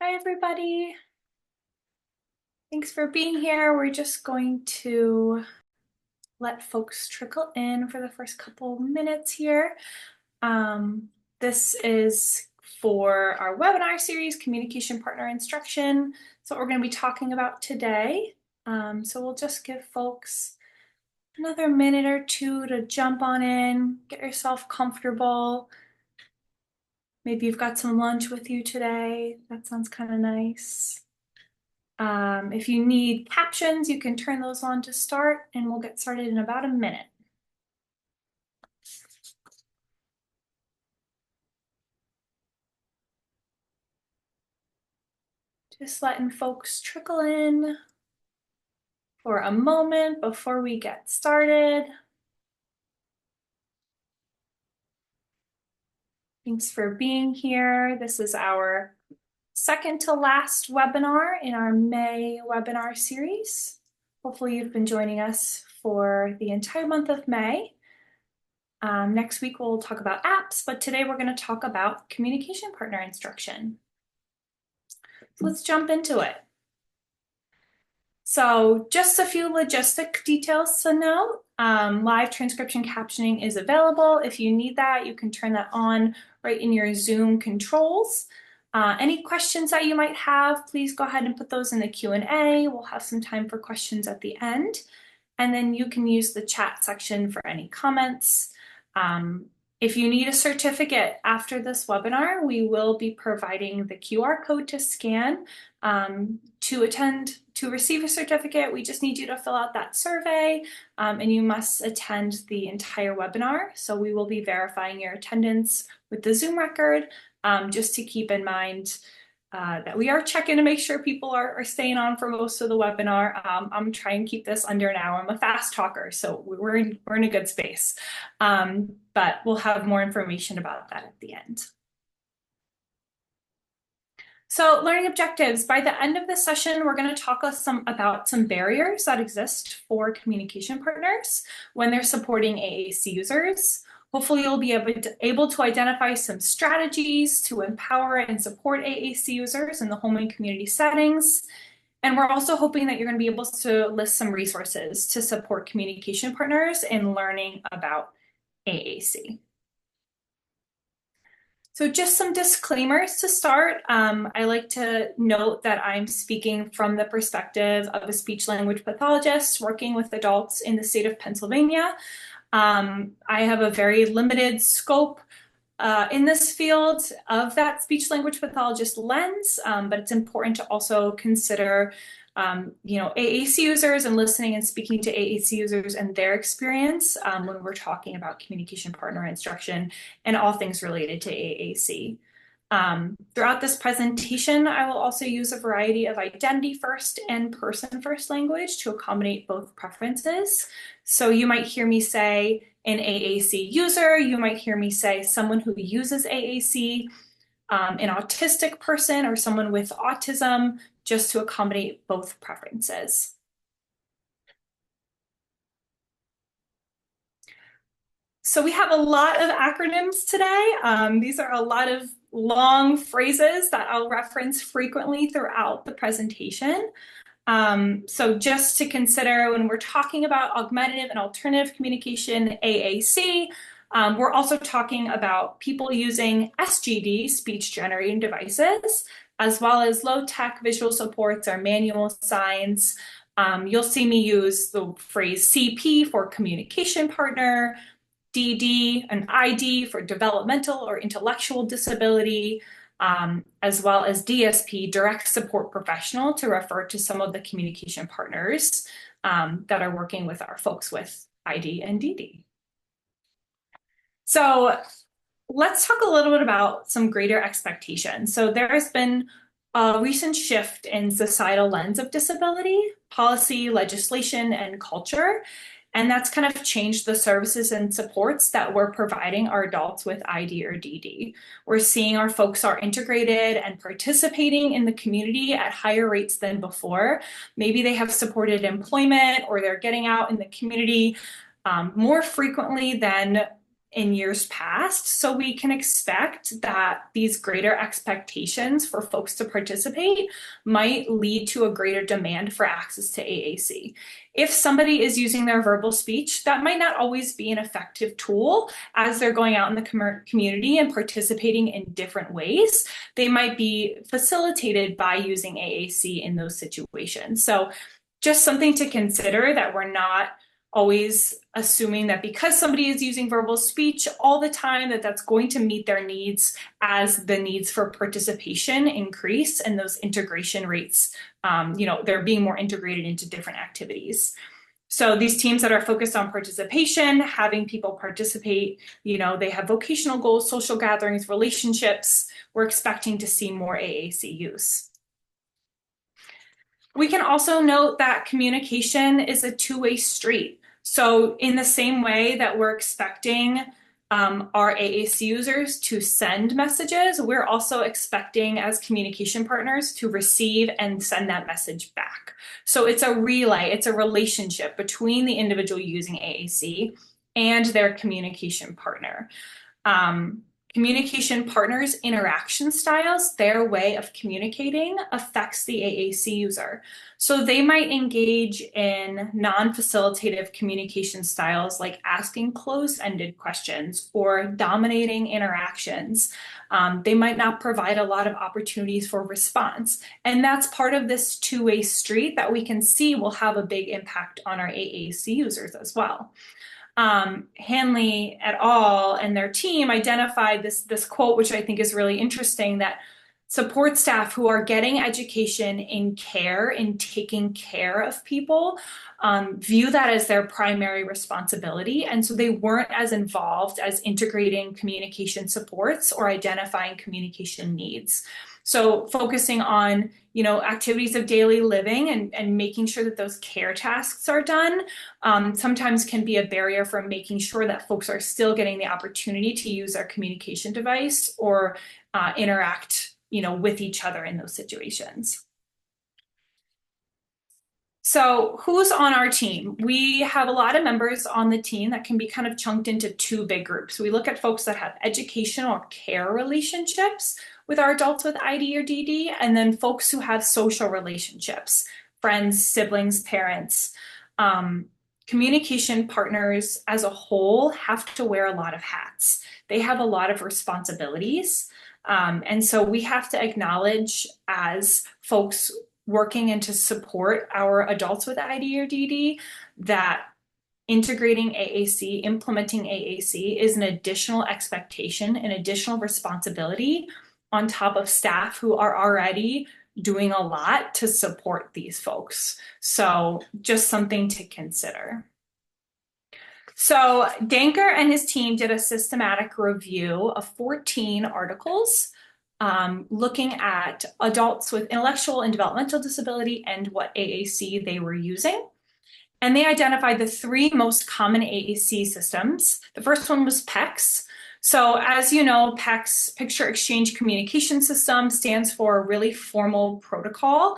Hi, everybody. Thanks for being here. We're just going to let folks trickle in for the first couple minutes here. Um, this is for our webinar series, Communication Partner Instruction. That's what we're going to be talking about today. So we'll just give folks another minute or two to jump on in, get yourself comfortable. Maybe you've got some lunch with you today. That sounds kind of nice. If you need captions, you can turn those on to start, and we'll get started in about a minute. Just letting folks trickle in for a moment before we get started. Thanks for being here. This is our second to last webinar in our May webinar series. Hopefully you've been joining us for the entire month of May. Next week we'll talk about apps, but today we're going to talk about communication partner instruction. So let's jump into it. So just a few logistic details to note. Live transcription captioning is available. If you need that, you can turn that on right in your Zoom controls. Any questions that you might have, please go ahead and put those in the Q&A. We'll have some time for questions at the end. And then you can use the chat section for any comments. If you need a certificate after this webinar, we will be providing the QR code to scan. To receive a certificate, we just need you to fill out that survey, and you must attend the entire webinar. So we will be verifying your attendance with the Zoom record, just to keep in mind that we are checking to make sure people are staying on for most of the webinar. I'm trying to keep this under an hour. I'm a fast talker, so we're in a good space. But we'll have more information about that at the end. So learning objectives, by the end of this session, we're going to talk about some barriers that exist for communication partners when they're supporting AAC users. Hopefully you'll be able to identify some strategies to empower and support AAC users in the home and community settings. And we're also hoping that you're going to be able to list some resources to support communication partners in learning about AAC. So just some disclaimers to start. I like to note that I'm speaking from the perspective of a speech language pathologist working with adults in the state of Pennsylvania. I have a very limited scope in this field of that speech language pathologist lens, but it's important to also consider AAC users and listening and speaking to AAC users and their experience when we're talking about communication partner instruction and all things related to AAC. Throughout this presentation, I will also use a variety of identity first and person first language to accommodate both preferences. So you might hear me say an AAC user, you might hear me say someone who uses AAC, an autistic person or someone with autism, just to accommodate both preferences. So we have a lot of acronyms today. These are a lot of long phrases that I'll reference frequently throughout the presentation. So just to consider when we're talking about augmentative and alternative communication, AAC, we're also talking about people using SGD, speech generating devices, as well as low-tech visual supports or manual signs. You'll see me use the phrase CP for communication partner, DD and ID for developmental or intellectual disability, as well as DSP, direct support professional, to refer to some of the communication partners that are working with our folks with ID and DD. So let's talk a little bit about some greater expectations. So there has been a recent shift in societal lens of disability, policy, legislation, and culture. And that's kind of changed the services and supports that we're providing our adults with ID or DD. We're seeing our folks are integrated and participating in the community at higher rates than before. Maybe they have supported employment or they're getting out in the community more frequently than in years past. So we can expect that these greater expectations for folks to participate might lead to a greater demand for access to AAC. If somebody is using their verbal speech, that might not always be an effective tool as they're going out in the community and participating in different ways. They might be facilitated by using AAC in those situations. So just something to consider, that we're not always assuming that because somebody is using verbal speech all the time, that that's going to meet their needs as the needs for participation increase and those integration rates, they're being more integrated into different activities. So these teams that are focused on participation, having people participate, they have vocational goals, social gatherings, relationships, we're expecting to see more AAC use. We can also note that communication is a two-way street. So in the same way that we're expecting our AAC users to send messages, we're also expecting as communication partners to receive and send that message back. So it's a relay, it's a relationship between the individual using AAC and their communication partner. Communication partners' interaction styles, their way of communicating, affects the AAC user. So they might engage in non-facilitative communication styles like asking closed-ended questions or dominating interactions. They might not provide a lot of opportunities for response. And that's part of this two-way street that we can see will have a big impact on our AAC users as well. Hanley et al. And their team identified this quote, which I think is really interesting, that support staff who are getting education in care, in taking care of people, view that as their primary responsibility. And so they weren't as involved as integrating communication supports or identifying communication needs. So focusing on, activities of daily living and making sure that those care tasks are done sometimes can be a barrier for making sure that folks are still getting the opportunity to use their communication device or interact, with each other in those situations. So who's on our team? We have a lot of members on the team that can be kind of chunked into two big groups. We look at folks that have educational or care relationships with our adults with ID or DD, and then folks who have social relationships, friends, siblings, parents. Communication partners as a whole have to wear a lot of hats. They have a lot of responsibilities. And so we have to acknowledge, as folks working and to support our adults with ID or DD, that integrating AAC, implementing AAC is an additional expectation, an additional responsibility on top of staff who are already doing a lot to support these folks. So just something to consider. So Danker and his team did a systematic review of 14 articles looking at adults with intellectual and developmental disability and what AAC they were using. And they identified the three most common AAC systems. The first one was PECS. So as you know, PECS, Picture Exchange Communication System, stands for a really formal protocol.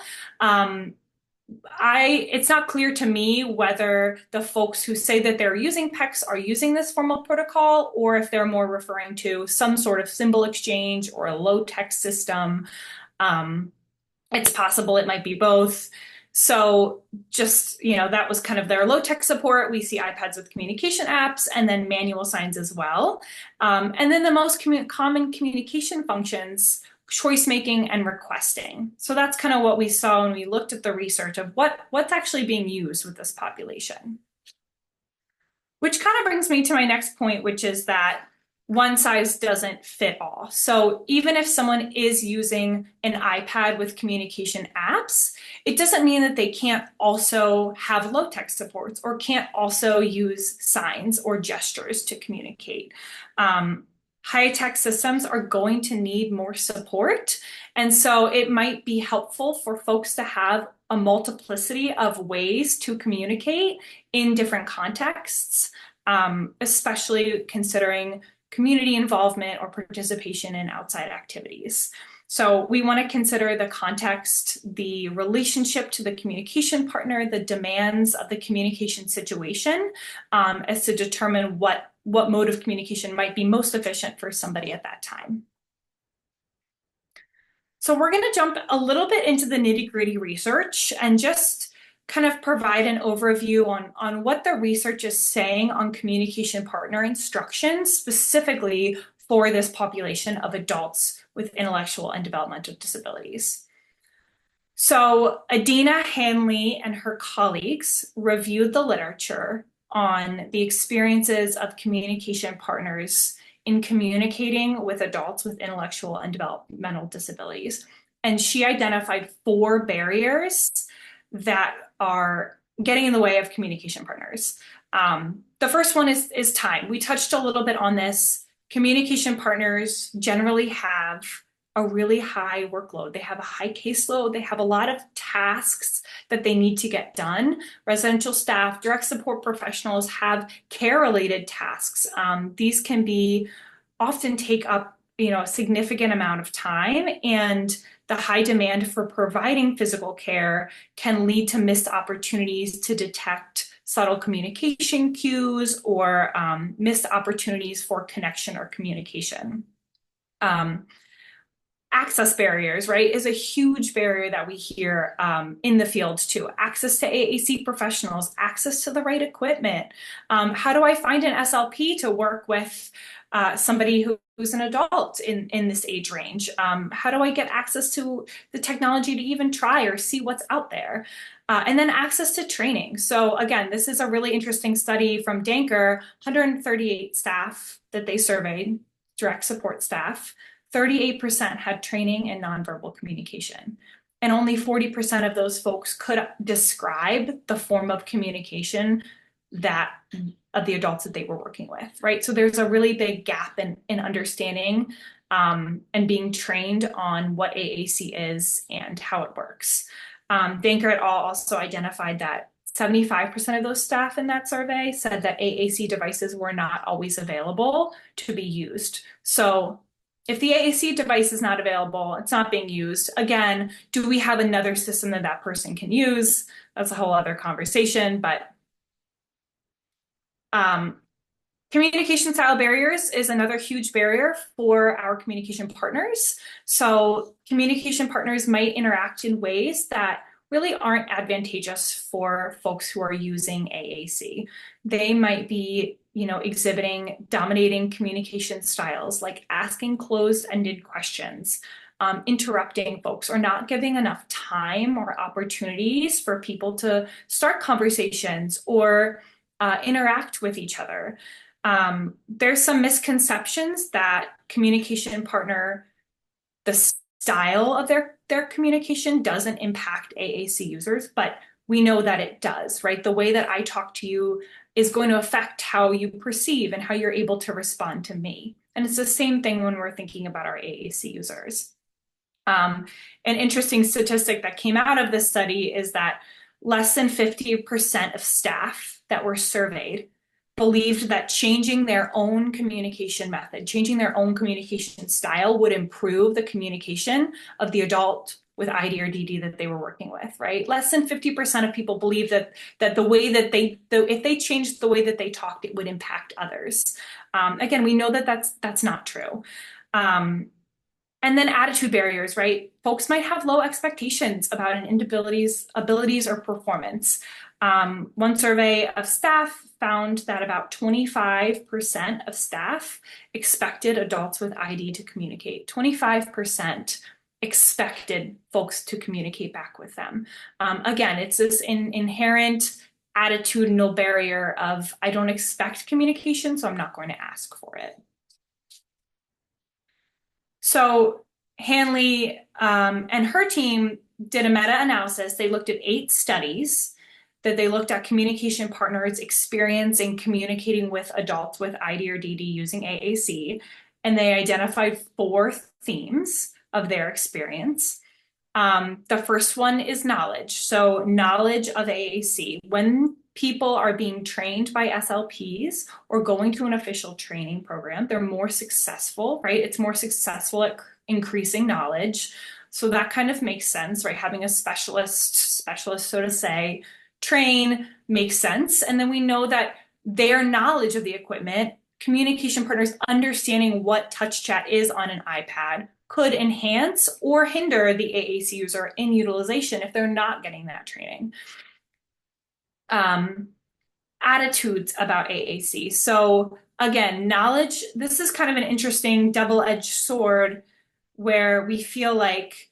It's not clear to me whether the folks who say that they're using PECS are using this formal protocol, or if they're more referring to some sort of symbol exchange or a low-text system. It's possible it might be both. So just, that was kind of their low-tech support. We see iPads with communication apps and then manual signs as well. And then the most common communication functions, choice making and requesting. So that's kind of what we saw when we looked at the research of what's actually being used with this population. Which kind of brings me to my next point, which is that one size doesn't fit all. So even if someone is using an iPad with communication apps, it doesn't mean that they can't also have low-tech supports or can't also use signs or gestures to communicate. High-tech systems are going to need more support. And so it might be helpful for folks to have a multiplicity of ways to communicate in different contexts, especially considering community involvement or participation in outside activities. So we want to consider the context, the relationship to the communication partner, the demands of the communication situation as to determine what what mode of communication might be most efficient for somebody at that time. So we're going to jump a little bit into the nitty-gritty research and just kind of provide an overview on what the research is saying on communication partner instruction, specifically for this population of adults with intellectual and developmental disabilities. So Adina Hanley and her colleagues reviewed the literature on the experiences of communication partners in communicating with adults with intellectual and developmental disabilities. And she identified 4 barriers that are getting in the way of communication partners. The first one is time. We touched a little bit on this. Communication partners generally have a really high workload. They have a high caseload. They have a lot of tasks that they need to get done. Residential staff, direct support professionals have care-related tasks. These can be often take up, a significant amount of time, and the high demand for providing physical care can lead to missed opportunities to detect subtle communication cues or missed opportunities for connection or communication. Access barriers, right, is a huge barrier that we hear in the field too. Access to AAC professionals, access to the right equipment. How do I find an SLP to work with somebody who's an adult in this age range? How do I get access to the technology to even try or see what's out there? And then access to training. So again, this is a really interesting study from Danker, 138 staff that they surveyed, direct support staff. 38% had training in nonverbal communication. And only 40% of those folks could describe the form of communication of the adults that they were working with, right? So there's a really big gap in understanding and being trained on what AAC is and how it works. Danker et al. Also identified that 75% of those staff in that survey said that AAC devices were not always available to be used. So if the AAC device is not available, it's not being used. Again, do we have another system that person can use? That's a whole other conversation, but communication style barriers is another huge barrier for our communication partners. So communication partners might interact in ways that really aren't advantageous for folks who are using AAC. They might be, exhibiting dominating communication styles, like asking closed-ended questions, interrupting folks, or not giving enough time or opportunities for people to start conversations or interact with each other. There's some misconceptions that communication partner, the style of their communication doesn't impact AAC users, but we know that it does, right? The way that I talk to you is going to affect how you perceive and how you're able to respond to me. And it's the same thing when we're thinking about our AAC users. An interesting statistic that came out of this study is that less than 50% of staff that were surveyed believed that changing their own communication method, changing their own communication style would improve the communication of the adult with ID or DD that they were working with, right? Less than 50% of people believe that the way that if they changed the way that they talked, it would impact others. Again, we know that that's not true. And then attitude barriers, right? Folks might have low expectations about an individual's abilities or performance. One survey of staff found that about 25% of staff expected adults with ID to communicate. 25% expected folks to communicate back with them. Again, it's this inherent attitudinal barrier of, I don't expect communication, so I'm not going to ask for it. So Hanley and her team did a meta-analysis. They looked at 8 studies that they looked at communication partners' experience in communicating with adults with ID or DD using AAC, and they identified 4 themes of their experience. The first one is knowledge. So knowledge of AAC. When people are being trained by SLPs or going to an official training program, they're more successful, right? It's more successful at increasing knowledge. So that kind of makes sense, right? Having a specialist, so to say, train makes sense. And then we know that their knowledge of the equipment communication partners understanding what touch chat is on an iPad could enhance or hinder the AAC user in utilization if they're not getting that training. Attitudes about AAC. So again, knowledge, this is kind of an interesting double-edged sword where we feel like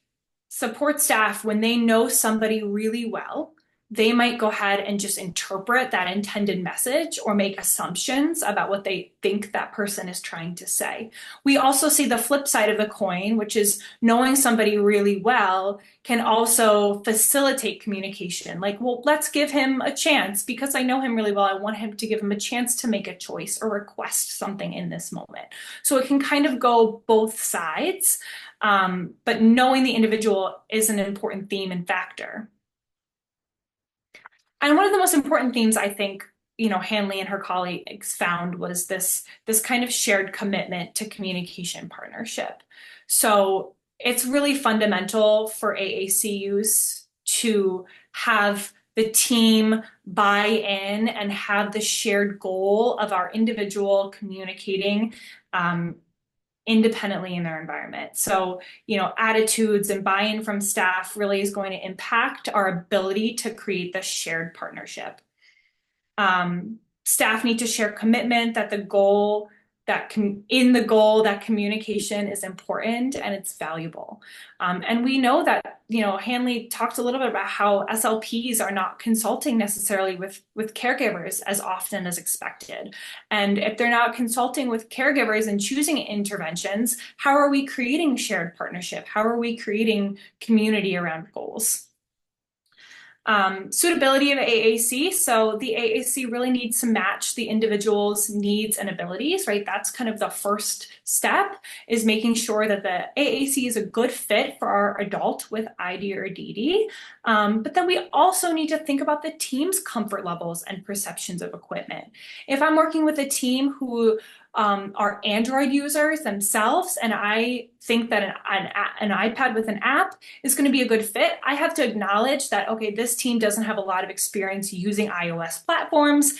support staff, when they know somebody really well, they might go ahead and just interpret that intended message or make assumptions about what they think that person is trying to say. We also see the flip side of the coin, which is knowing somebody really well can also facilitate communication. Like, well, let's give him a chance because I know him really well. I want him to give him a chance to make a choice or request something in this moment. So it can kind of go both sides, but knowing the individual is an important theme and factor. And one of the most important themes I think, Hanley and her colleagues found was this kind of shared commitment to communication partnership. So it's really fundamental for AACUs to have the team buy in and have the shared goal of our individual communicating independently in their environment. So, attitudes and buy-in from staff really is going to impact our ability to create this shared partnership. Staff need to share commitment that that communication is important and it's valuable. And we know that, Hanley talked a little bit about how SLPs are not consulting necessarily with caregivers as often as expected. And if they're not consulting with caregivers and choosing interventions, how are we creating shared partnership? How are we creating community around goals? Suitability of AAC. So the AAC really needs to match the individual's needs and abilities, right? That's kind of the first step, is making sure that the AAC is a good fit for our adult with ID or DD. But then we also need to think about the team's comfort levels and perceptions of equipment. If I'm working with a team who are Android users themselves, and I think that an iPad with an app is going to be a good fit, I have to acknowledge that, okay, this team doesn't have a lot of experience using iOS platforms.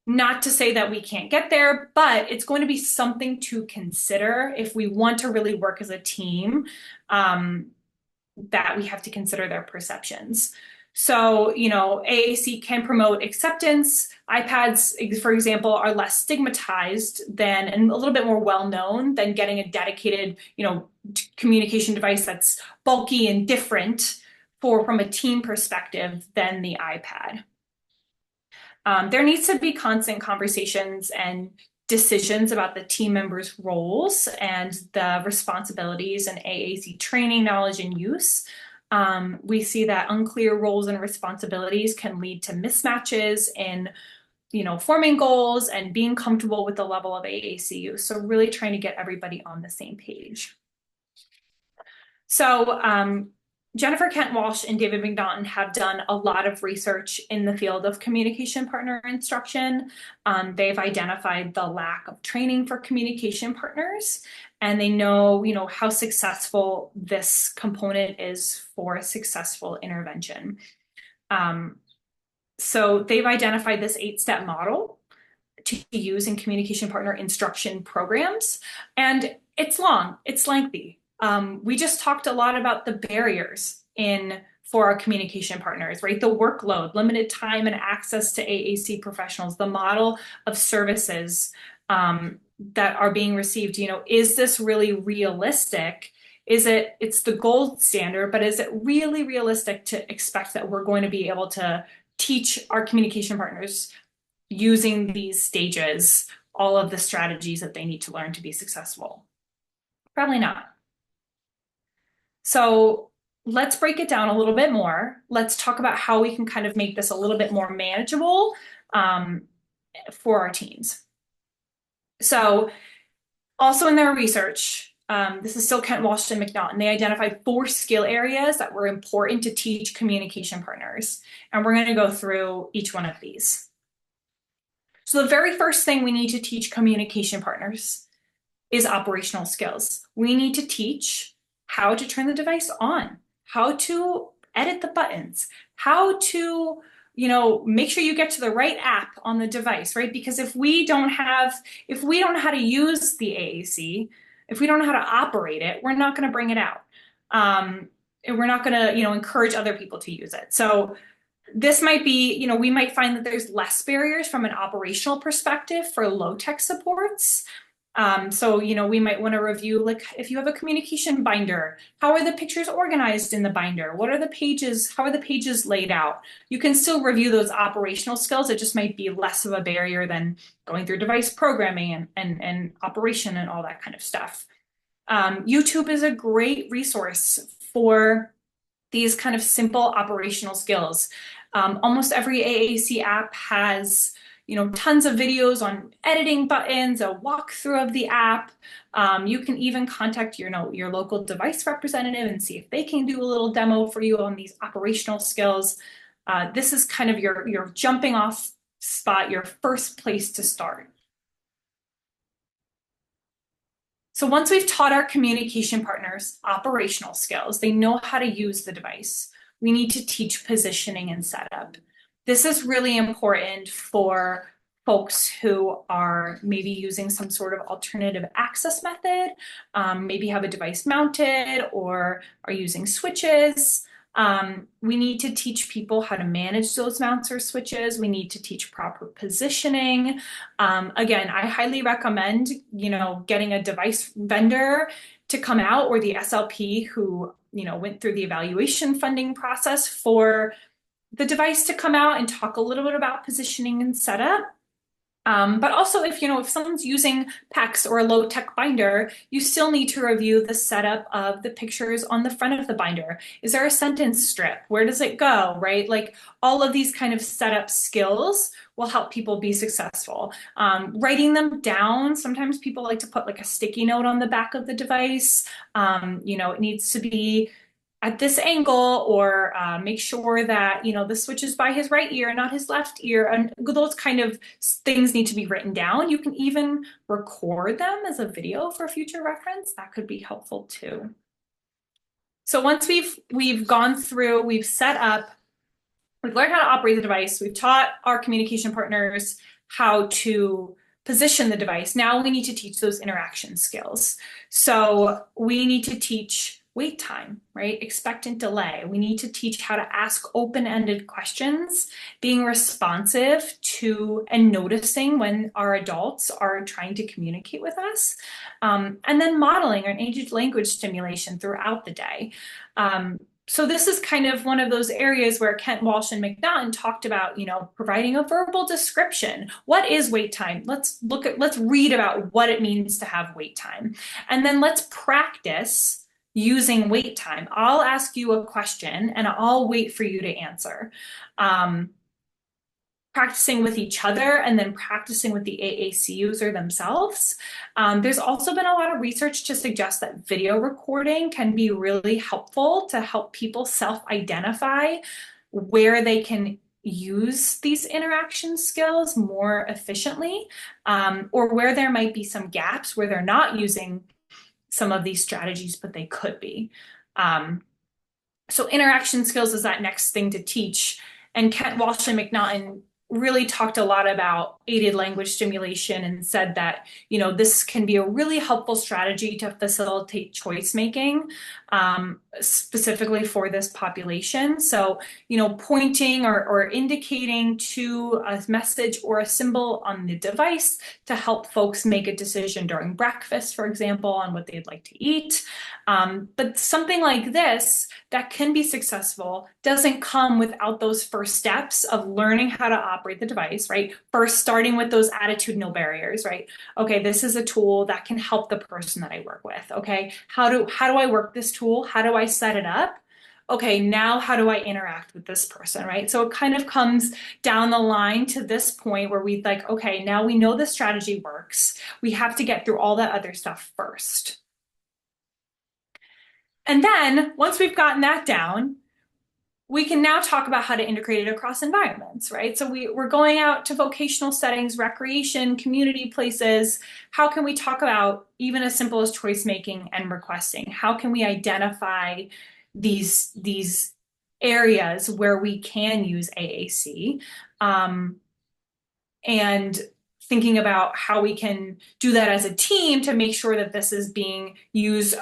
Not to say that we can't get there, but it's going to be something to consider if we want to really work as a team, that we have to consider their perceptions. So, AAC can promote acceptance. iPads, for example, are less stigmatized than, and a little bit more well-known than getting a dedicated, communication device that's bulky and different from a team perspective than the iPad. There needs to be constant conversations and decisions about the team members' roles and the responsibilities and AAC training, knowledge, and use. We see that unclear roles and responsibilities can lead to mismatches in, forming goals and being comfortable with the level of AACU. So really trying to get everybody on the same page. So Jennifer Kent-Walsh and David McNaughton have done a lot of research in the field of communication partner instruction. They've identified the lack of training for communication partners, and they know, how successful this component is for a successful intervention. So they've identified this 8-step model to use in communication partner instruction programs, and it's long, it's lengthy. We just talked a lot about the barriers for our communication partners, right? The workload, limited time and access to AAC professionals, the model of services that are being received. Is this really realistic? It's the gold standard, but is it really realistic to expect that we're going to be able to teach our communication partners using these stages all of the strategies that they need to learn to be successful? Probably not. So let's break it down a little bit more. Let's talk about how we can kind of make this a little bit more manageable for our teams. So also in their research, this is still Kent-Walsh and McNaughton, they identified 4 skill areas that were important to teach communication partners. And we're going to go through each one of these. So the very first thing we need to teach communication partners is operational skills. We need to teach how to turn the device on, how to edit the buttons, how to make sure you get to the right app on the device, right? Because if we don't know how to use the AAC, if we don't know how to operate it, we're not going to bring it out. And we're not going to, encourage other people to use it. So this might be, we might find that there's less barriers from an operational perspective for low-tech supports. So, we might want to review, like, if you have a communication binder, how are the pictures organized in the binder? What are the pages? How are the pages laid out? You can still review those operational skills. It just might be less of a barrier than going through device programming and operation and all that kind of stuff. YouTube is a great resource for these kind of simple operational skills. Almost every AAC app has, tons of videos on editing buttons, a walkthrough of the app. You can even contact your local device representative and see if they can do a little demo for you on these operational skills. This is kind of your jumping off spot, your first place to start. So once we've taught our communication partners operational skills, they know how to use the device, we need to teach positioning and setup. This is really important for folks who are maybe using some sort of alternative access method, maybe have a device mounted or are using switches. We need to teach people how to manage those mounts or switches. We need to teach proper positioning. Again, I highly recommend, getting a device vendor to come out, or the SLP who, went through the evaluation funding process for the device to come out and talk a little bit about positioning and setup. But also if someone's using PEX or a low-tech binder, you still need to review the setup of the pictures on the front of the binder. Is there a sentence strip? Where does it go, right? Like all of these kind of setup skills will help people be successful. Writing them down, sometimes people like to put like a sticky note on the back of the device. It needs to be at this angle, or make sure that, the switch is by his right ear, not his left ear. And those kind of things need to be written down. You can even record them as a video for future reference. That could be helpful too. So once we've gone through, we've set up, we've learned how to operate the device, we've taught our communication partners how to position the device. Now we need to teach those interaction skills. So we need to teach wait time, right? Expectant delay. We need to teach how to ask open-ended questions, being responsive to and noticing when our adults are trying to communicate with us, and then modeling or engaged language stimulation throughout the day. So this is kind of one of those areas where Kent Walsh and McNaughton talked about, providing a verbal description. What is wait time? Let's read about what it means to have wait time. And then let's practice using wait time. I'll ask you a question and I'll wait for you to answer. Practicing with each other and then practicing with the AAC user themselves. There's also been a lot of research to suggest that video recording can be really helpful to help people self-identify where they can use these interaction skills more efficiently, or where there might be some gaps where they're not using some of these strategies, but they could be. So interaction skills is that next thing to teach. And Kent Walsh and McNaughton really talked a lot about aided language stimulation and said that, this can be a really helpful strategy to facilitate choice making, specifically for this population. So, pointing or indicating to a message or a symbol on the device to help folks make a decision during breakfast, for example, on what they'd like to eat. But something like this that can be successful doesn't come without those first steps of learning how to operate the device, right? First, starting with those attitudinal barriers, right? Okay, this is a tool that can help the person that I work with. Okay, how do I work this tool? How do I set it up? Okay, now how do I interact with this person, right? So it kind of comes down the line to this point where we like, okay, now we know the strategy works. We have to get through all that other stuff first. And then once we've gotten that down, we can now talk about how to integrate it across environments, right? So we're going out to vocational settings, recreation, community places. How can we talk about even as simple as choice making and requesting? How can we identify these areas where we can use AAC. Um, and thinking about how we can do that as a team to make sure that this is being used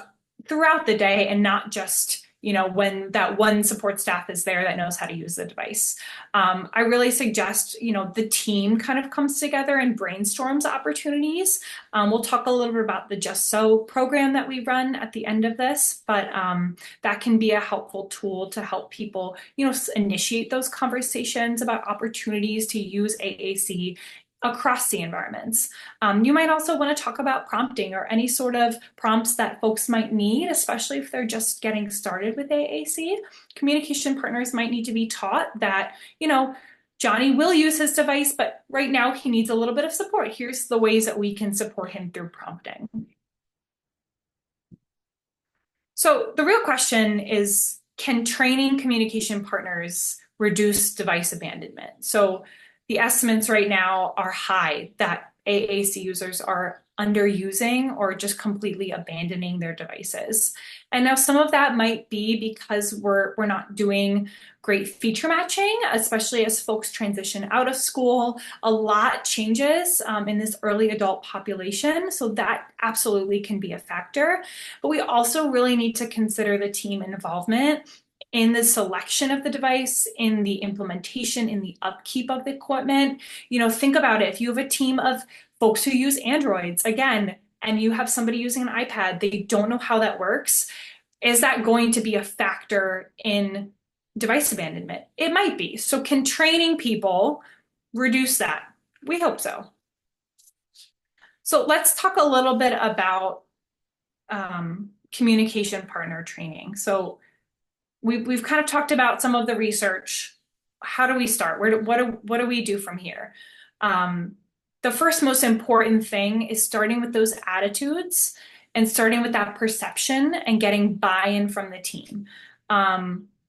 throughout the day and not just, when that one support staff is there that knows how to use the device. I really suggest, the team kind of comes together and brainstorms opportunities. We'll talk a little bit about the Just So program that we run at the end of this, but that can be a helpful tool to help people, initiate those conversations about opportunities to use AAC across the environments. You might also want to talk about prompting or any sort of prompts that folks might need, especially if they're just getting started with AAC. Communication partners might need to be taught that, Johnny will use his device, but right now he needs a little bit of support. Here's the ways that we can support him through prompting. So the real question is, can training communication partners reduce device abandonment? So the estimates right now are high that AAC users are underusing or just completely abandoning their devices. And now some of that might be because we're not doing great feature matching, especially as folks transition out of school. A lot changes in this early adult population, so that absolutely can be a factor. But we also really need to consider the team involvement in the selection of the device, in the implementation, in the upkeep of the equipment. Think about it. If you have a team of folks who use Androids, again, and you have somebody using an iPad, they don't know how that works. Is that going to be a factor in device abandonment? It might be. So can training people reduce that? We hope so. So let's talk a little bit about communication partner training. So we've kind of talked about some of the research. How do we start? What do we do from here? The first most important thing is starting with those attitudes and starting with that perception and getting buy-in from the team.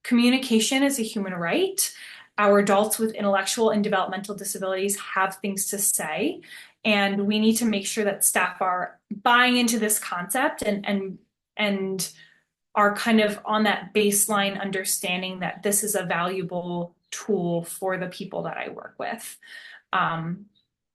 Communication is a human right. Our adults with intellectual and developmental disabilities have things to say, and we need to make sure that staff are buying into this concept and are kind of on that baseline understanding that this is a valuable tool for the people that I work with.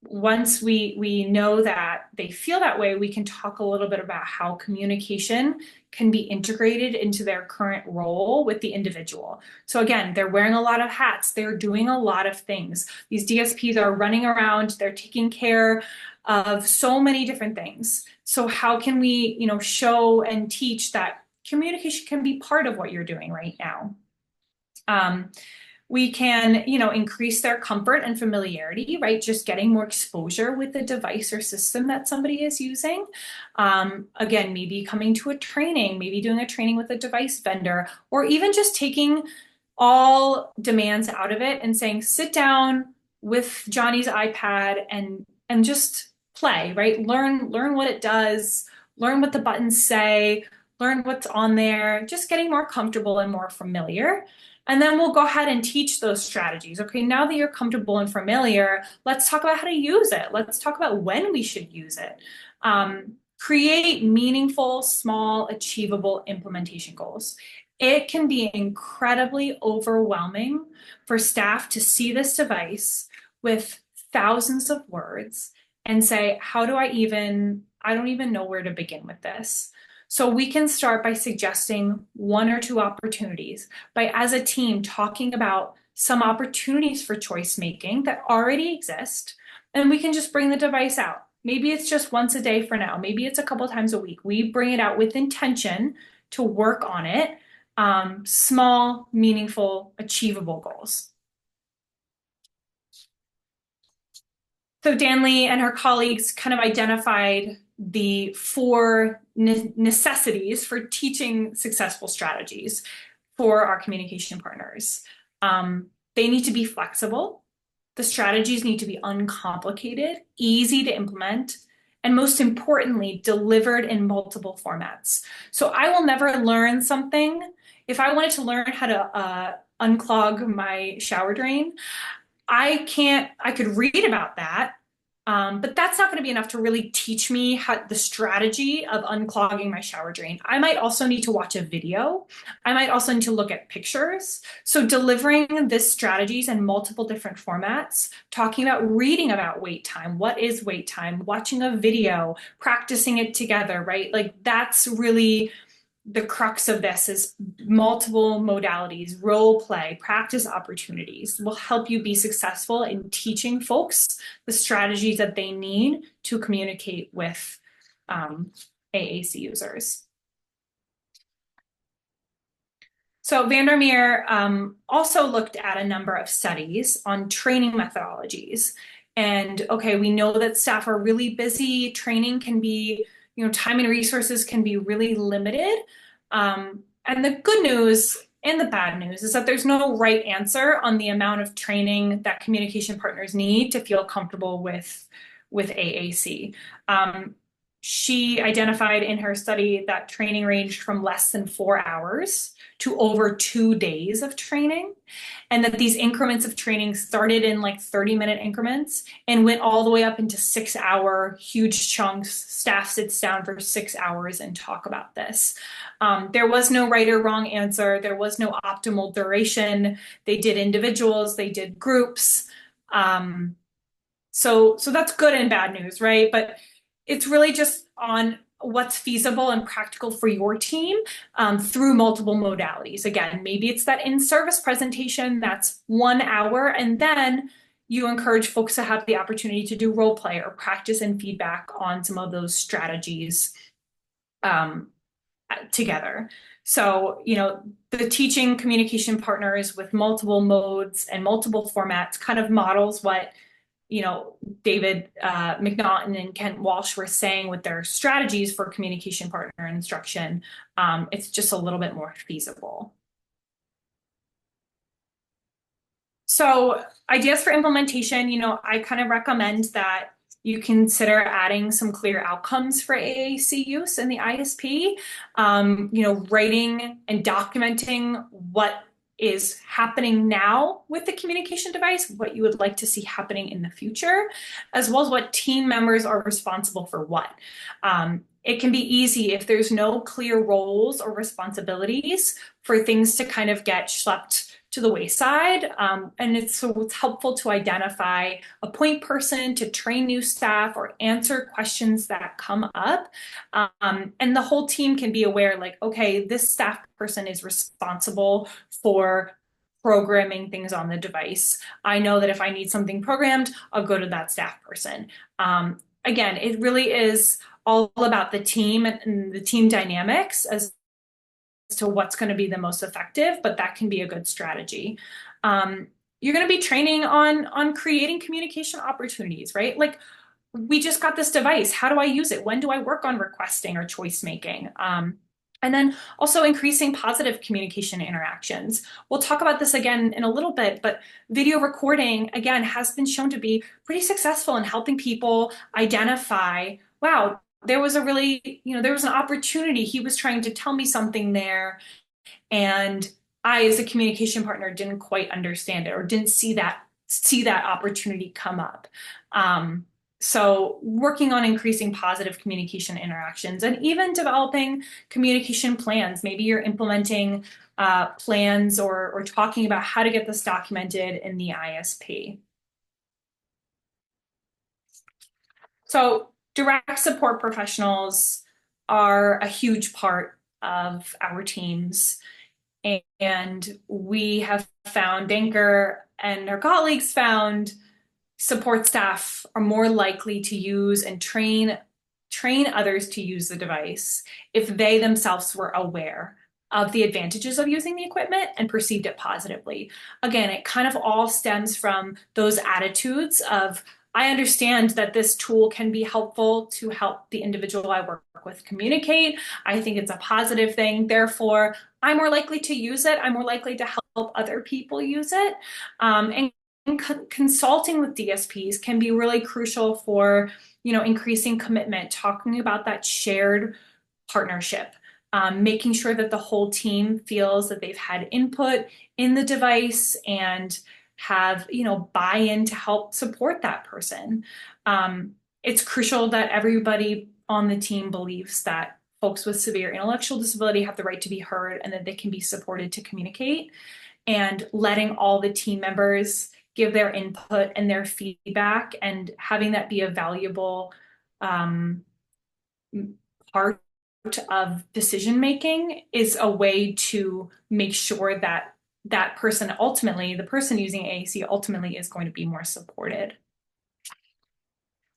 Once we know that they feel that way, we can talk a little bit about how communication can be integrated into their current role with the individual. So again, they're wearing a lot of hats, they're doing a lot of things. These DSPs are running around, they're taking care of so many different things. So how can we, show and teach that communication can be part of what you're doing right now? We can, increase their comfort and familiarity, right? Just getting more exposure with the device or system that somebody is using. Again, maybe coming to a training, maybe doing a training with a device vendor, or even just taking all demands out of it and saying, sit down with Johnny's iPad and just play, right? Learn what it does, learn what the buttons say, learn what's on there, just getting more comfortable and more familiar. And then we'll go ahead and teach those strategies. Okay, now that you're comfortable and familiar, let's talk about how to use it. Let's talk about when we should use it. Create meaningful, small, achievable implementation goals. It can be incredibly overwhelming for staff to see this device with thousands of words and say, I don't even know where to begin with this. So we can start by suggesting one or two opportunities, by as a team talking about some opportunities for choice making that already exist, and we can just bring the device out. Maybe it's just once a day for now. Maybe it's a couple times a week. We bring it out with intention to work on it. Small, meaningful, achievable goals. So Danley and her colleagues kind of identified the four necessities for teaching successful strategies for our communication partners. They need to be flexible. The strategies need to be uncomplicated, easy to implement, and most importantly, delivered in multiple formats. So I will never learn something. If I wanted to learn how to unclog my shower drain, I could read about that. But that's not going to be enough to really teach me the strategy of unclogging my shower drain. I might also need to watch a video. I might also need to look at pictures. So delivering this strategies in multiple different formats, talking about reading about wait time, what is wait time, watching a video, practicing it together, right? Like that's really the crux of this is multiple modalities, role play, practice opportunities will help you be successful in teaching folks the strategies that they need to communicate with AAC users. So Vandermeer also looked at a number of studies on training methodologies. And okay, we know that staff are really busy. Training can be, time and resources can be really limited. And the good news and the bad news is that there's no right answer on the amount of training that communication partners need to feel comfortable with AAC. She identified in her study that training ranged from less than 4 hours to over 2 days of training, and that these increments of training started in like 30-minute increments and went all the way up into 6-hour huge chunks. Staff sits down for 6 hours and talk about this. There was no right or wrong answer. There was no optimal duration. They did individuals, they did groups. So that's good and bad news, right? But it's really just on what's feasible and practical for your team through multiple modalities. Again, maybe it's that in-service presentation that's 1 hour, and then you encourage folks to have the opportunity to do role play or practice and feedback on some of those strategies together. So, the teaching communication partners with multiple modes and multiple formats kind of models what David McNaughton and Kent Walsh were saying with their strategies for communication partner instruction. It's just a little bit more feasible. So ideas for implementation, I kind of recommend that you consider adding some clear outcomes for AAC use in the ISP, writing and documenting what is happening now with the communication device, what you would like to see happening in the future, as well as what team members are responsible for what. It can be easy if there's no clear roles or responsibilities for things to kind of get schlepped to the wayside. And it's helpful to identify a point person to train new staff or answer questions that come up. And the whole team can be aware, like, okay, this staff person is responsible for programming things on the device. I know that if I need something programmed, I'll go to that staff person. Again, it really is all about the team and the team dynamics as to what's going to be the most effective, but that can be a good strategy. You're going to be training on creating communication opportunities, right? Like, we just got this device. How do I use it? When do I work on requesting or choice making? And then also increasing positive communication interactions. We'll talk about this again in a little bit, but video recording, again, has been shown to be pretty successful in helping people identify, wow, there was there was an opportunity. He was trying to tell me something there, and I, as a communication partner, didn't quite understand it or didn't see that opportunity come up. So working on increasing positive communication interactions and even developing communication plans. Maybe you're implementing plans or talking about how to get this documented in the ISP. So direct support professionals are a huge part of our teams. And we have found, Danker and our colleagues found, support staff are more likely to use and train others to use the device if they themselves were aware of the advantages of using the equipment and perceived it positively. Again, it kind of all stems from those attitudes of, I understand that this tool can be helpful to help the individual I work with communicate. I think it's a positive thing. Therefore, I'm more likely to use it. I'm more likely to help other people use it. And consulting with DSPs can be really crucial for, increasing commitment, talking about that shared partnership, making sure that the whole team feels that they've had input in the device and have, buy-in to help support that person. It's crucial that everybody on the team believes that folks with severe intellectual disability have the right to be heard and that they can be supported to communicate, and letting all the team members give their input and their feedback and having that be a valuable part of decision making is a way to make sure that that person ultimately, the person using AAC ultimately is going to be more supported.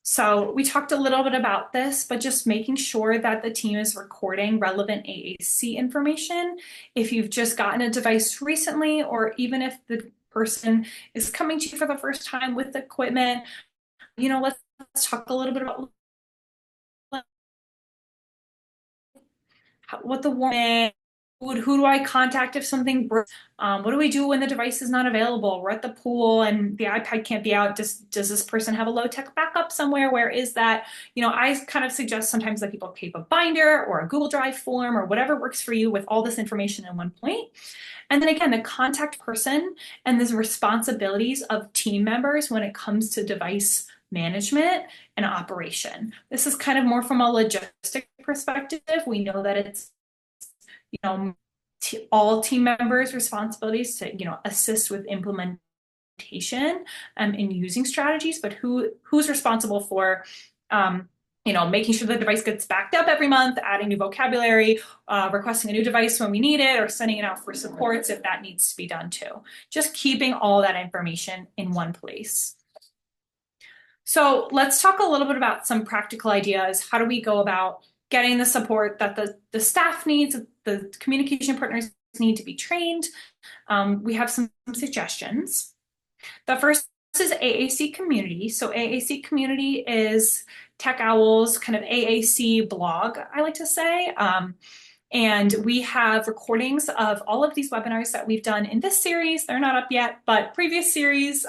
So we talked a little bit about this, but just making sure that the team is recording relevant AAC information. If you've just gotten a device recently, or even if the person is coming to you for the first time with equipment, let's talk a little bit about what the warning, who do I contact if something breaks? What do we do when the device is not available? We're at the pool and the iPad can't be out. Does this person have a low-tech backup somewhere? Where is that? I kind of suggest sometimes that people keep a binder or a Google Drive form or whatever works for you with all this information in one point. And then again, the contact person and the responsibilities of team members when it comes to device management and operation. This is kind of more from a logistic perspective. We know that it's, all team members' responsibilities to, assist with implementation and using strategies, but who's responsible for, making sure the device gets backed up every month, adding new vocabulary, requesting a new device when we need it, or sending it out for supports if that needs to be done too. Just keeping all that information in one place. So let's talk a little bit about some practical ideas. How do we go about getting the support that the staff needs, the communication partners need to be trained? We have some suggestions. The first is AAC Community. So AAC Community is TechOWL's kind of AAC blog, I like to say. And we have recordings of all of these webinars that we've done in this series. They're not up yet, but previous series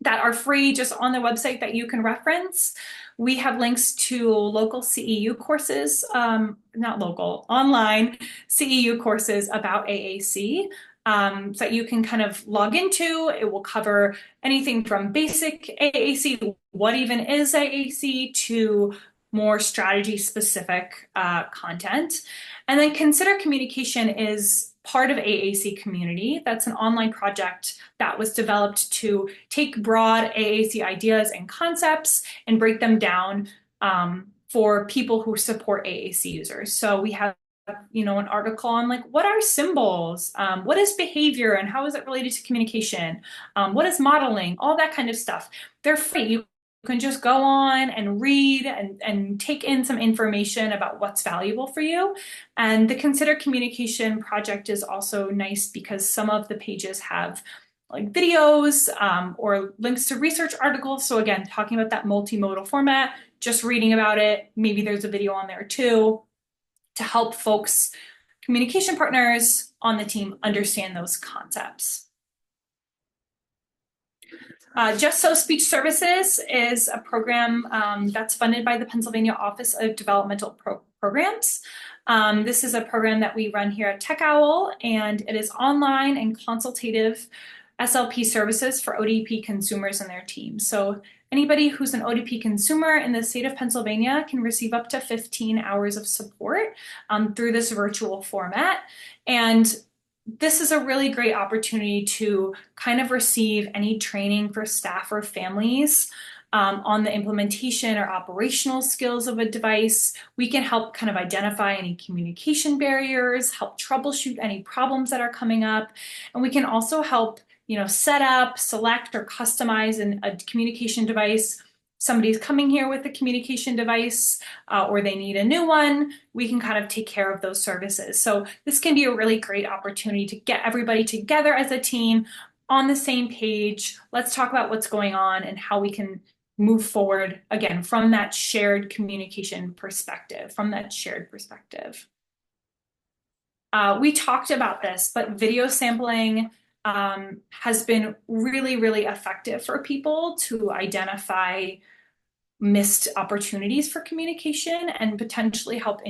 that are free just on the website that you can reference. We have links to local CEU courses, not local, online CEU courses about AAC so that you can kind of log into. It will cover anything from basic AAC, what even is AAC, to more strategy specific content. And then Consider Communication is part of AAC Community. That's an online project that was developed to take broad AAC ideas and concepts and break them down for people who support AAC users. So we have an article on what are symbols, what is behavior and how is it related to communication, what is modeling, all that kind of stuff. They're free. You can just go on and read and take in some information about what's valuable for you. And the Consider Communication project is also nice because some of the pages have videos or links to research articles. So again, talking about that multimodal format, just reading about it, maybe there's a video on there too, to help folks, communication partners on the team, understand those concepts. Just So Speech Services is a program that's funded by the Pennsylvania Office of Developmental Programs. This is a program that we run here at TechOWL, and it is online and consultative SLP services for ODP consumers and their teams. So anybody who's an ODP consumer in the state of Pennsylvania can receive up to 15 hours of support through this virtual format. And this is a really great opportunity to kind of receive any training for staff or families on the implementation or operational skills of a device. We can help kind of identify any communication barriers, help troubleshoot any problems that are coming up, and we can also help set up, select, or customize a communication device. Somebody's coming here with a communication device or they need a new one, we can kind of take care of those services. So this can be a really great opportunity to get everybody together as a team on the same page. Let's talk about what's going on and how we can move forward, again, from that shared communication perspective, We talked about this, but video sampling has been really, really effective for people to identify missed opportunities for communication and potentially help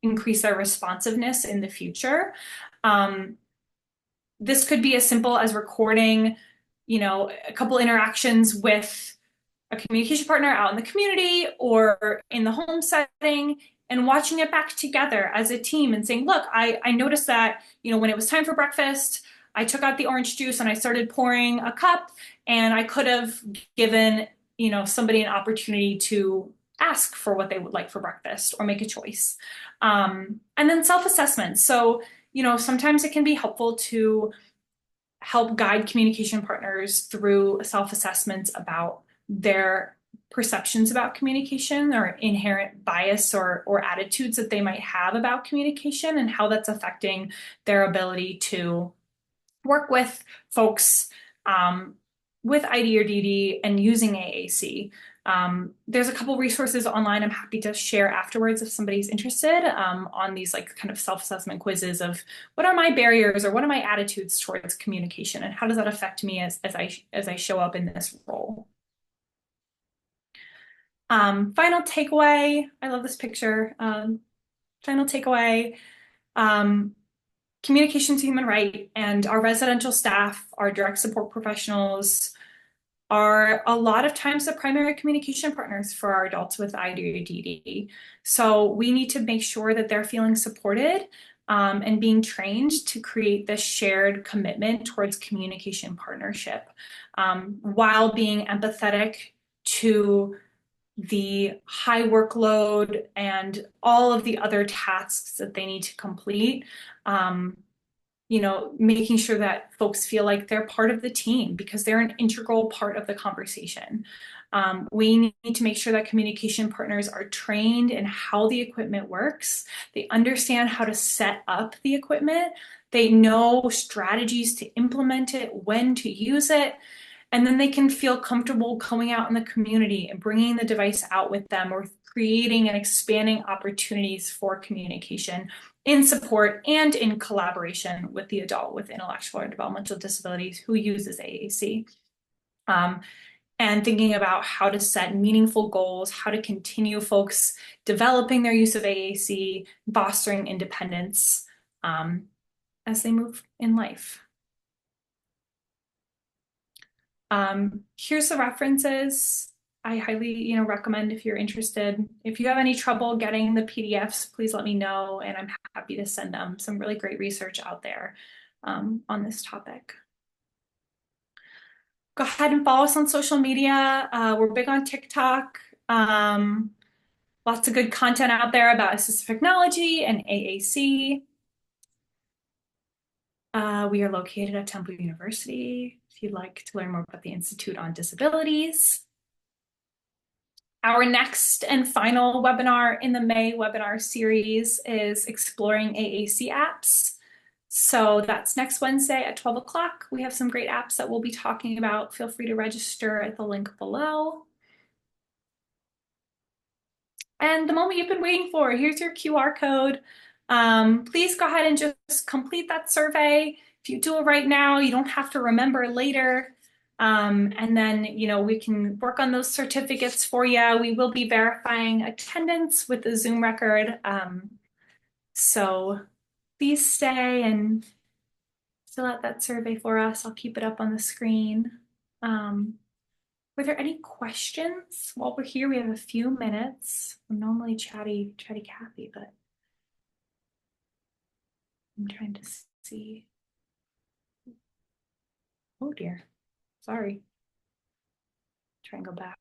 increase their responsiveness in the future. this could be as simple as recording, a couple interactions with a communication partner out in the community or in the home setting and watching it back together as a team and saying, look, I noticed that, when it was time for breakfast, I took out the orange juice and I started pouring a cup, and I could have given, somebody an opportunity to ask for what they would like for breakfast or make a choice. And then self-assessment. So, sometimes it can be helpful to help guide communication partners through self-assessments about their perceptions about communication or inherent bias or attitudes that they might have about communication and how that's affecting their ability to work with folks with ID or DD and using AAC. There's a couple resources online I'm happy to share afterwards if somebody's interested on these like kind of self-assessment quizzes of what are my barriers or what are my attitudes towards communication and how does that affect me as I show up in this role. Final takeaway, I love this picture. Final takeaway, communication is a human right, and our residential staff, our direct support professionals, are a lot of times the primary communication partners for our adults with ID or DD. So we need to make sure that they're feeling supported and being trained to create this shared commitment towards communication partnership while being empathetic to the high workload and all of the other tasks that they need to complete. Making sure that folks feel like they're part of the team because they're an integral part of the conversation. We need to make sure that communication partners are trained in how the equipment works. They understand how to set up the equipment. They know strategies to implement it, when to use it, and then they can feel comfortable going out in the community and bringing the device out with them or creating and expanding opportunities for communication in support and in collaboration with the adult with intellectual or developmental disabilities who uses AAC. And thinking about how to set meaningful goals, how to continue folks developing their use of AAC, fostering independence as they move in life. Here's the references. I highly, recommend if you're interested. If you have any trouble getting the PDFs, please let me know, and I'm happy to send them. Some really great research out there on this topic. Go ahead and follow us on social media. We're big on TikTok. Lots of good content out there about assistive technology and AAC. We are located at Temple University if you'd like to learn more about the Institute on Disabilities. Our next and final webinar in the May webinar series is Exploring AAC Apps. So that's next Wednesday at 12 o'clock. We have some great apps that we'll be talking about. Feel free to register at the link below. And the moment you've been waiting for, here's your QR code. Please go ahead and just complete that survey. If you do it right now, you don't have to remember later. And then, we can work on those certificates for you. We will be verifying attendance with the Zoom record. So please stay and fill out that survey for us. I'll keep it up on the screen. Were there any questions? While we're here, we have a few minutes. I'm normally chatty Kathy, but I'm trying to see. Oh dear, sorry. Try and go back.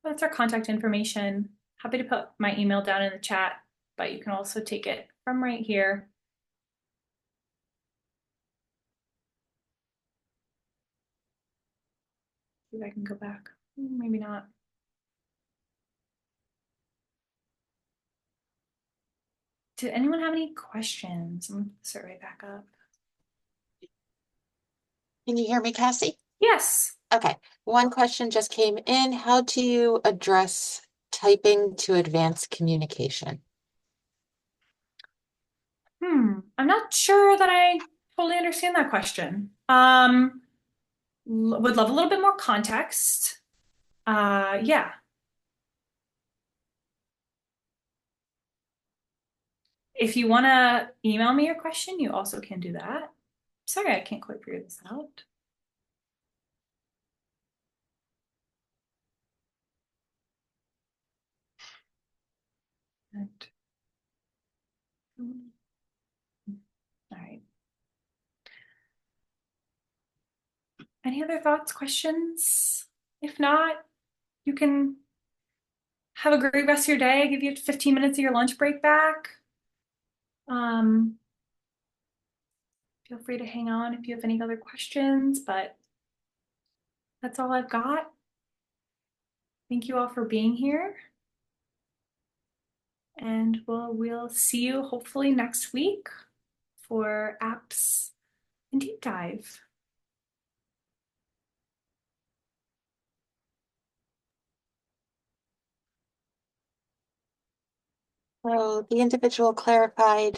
That's our contact information. Happy to put my email down in the chat, but you can also take it from right here. See if I can go back. Maybe not. Did anyone have any questions? I'm going to put the survey back up. Can you hear me, Cassie? Yes. Okay. One question just came in. How do you address typing to advance communication? I'm not sure that I totally understand that question. Would love a little bit more context. Yeah. If you want to email me your question, you also can do that. Sorry, I can't quite figure this out. And, all right. Any other thoughts, questions? If not, you can have a great rest of your day. Give you 15 minutes of your lunch break back. Um, feel free to hang on if you have any other questions, but that's all I've got. Thank you all for being here. And we'll see you hopefully next week for apps and deep dive. So the individual clarified